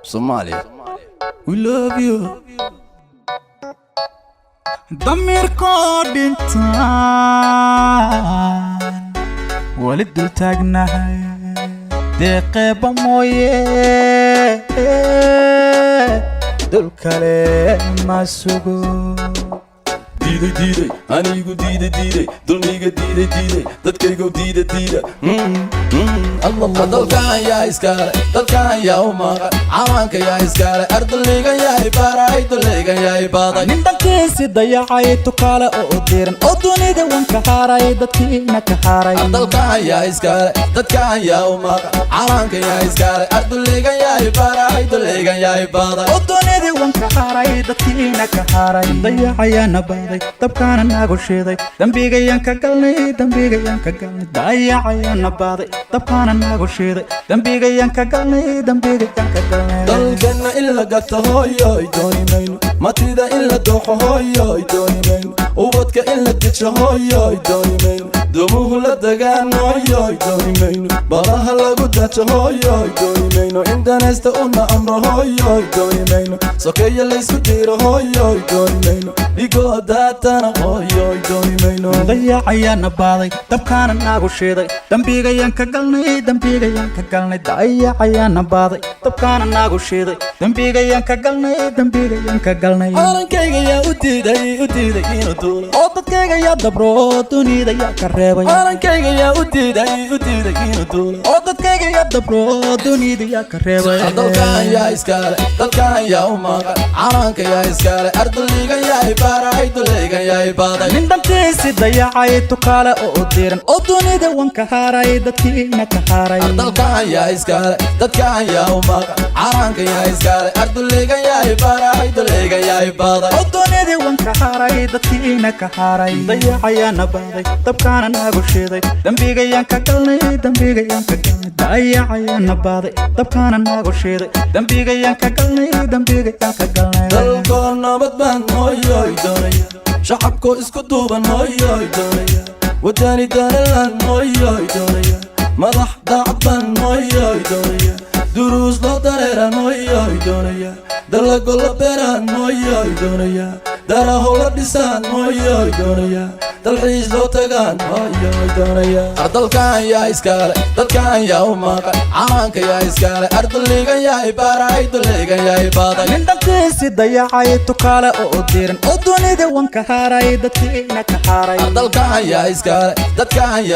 Somalia, we love you. ضميركو دينتان ولد التاجناي دقيق مويه دول كلام ما سوغو Diiday, anigu diiday, dulmiga diiday, dadkaygu diiday. Allah dalkan yaa iskale, dalkan yaa u maqan, cawaanka yaa iskale, ardayga yaa ibaray, dulliga yaa ibaday. nindankiisi dayacay tukaale oo diran oo dunida wanka haaray dadkiina ka haaray. dalkan yaa iskale, dadkan yaa u maqan, cawaanka yaa iskale, ardayga yaa ibaray, dulliga yaa ibaday. oo dunida wanka haaray dadkiina ka haaray. dayacayana baaday dabkaana nagu shiiday dambigayaan ka galnay dayacayana baaday dabkaana nagu shiiday dambigayaan ka galnay dalkana in la gato hooyoy dooni mayno matida in la dooxo hooyoy dooni mayno ubadka in la dejo hooyoy dooni mayno dumuhu la dagaan hooyoy dooni mayno badaha lagu dajo hooyoy dooni mayno indanaysta una amro hooyoy dooni mayno sokeeya laysku diiro hooyoy dooni mayno dhigoo daatana hooyoy dooni mayno dayacayana baaday dabkaana nagu shiiday dambigayaan ka galnay dayacayana baaday dabkaana nagu shiiday dambigayaan ka galnay calankayga yaa u diiday inuu duulo oo dadkayga yaa dabro dunida yaa ka reebay calankayga yaa u diiday inuu duulo oo dadkayga yaa dabro dunida yaa ka reebay dalkan yaa iskale dalkan yaa u maqan calanka yaa iskale ardayga yaa ibaray dulliga yaa ibaday nindankiisi dayacay tukaale oo diran oo dunida wanka haaray dadkiina ka haaray dalkan yaa iskale dadkan yaa u maqan calanka yaa iskale ardayga yaa ibaray dulliga yaa ibaday oo dunida wanka haaray dadkiina ka haaray dayacayana baaday dabkaana nagu shiiday dambigayaan ka galnay dayacayana baaday dabkaana nagu shiiday dambigayaan ka galnay dalkoo nabad baan hooyoy doonaya shacabkoo isku duuban hooyoy doonaya wadani danalan hooyoy doonaya madax daacad baan hooyoy doonaya duruus loo dareeran hooyoy doonaya dalago la beeraan hooyoy doonaya daraho la dhisaan hooyoy doonaya dalxiis loo tagaan hooyoy doonaya dalkan yaa iskale dadkan yaa u maqan calanka yaa iskale ardayga yaa ibaray dulliga yaa ibaday nindankiisi dayacay tukaale oo diran oo dunida wanka haaray dadkiina ka haaray dalkan yaa iskale dadkan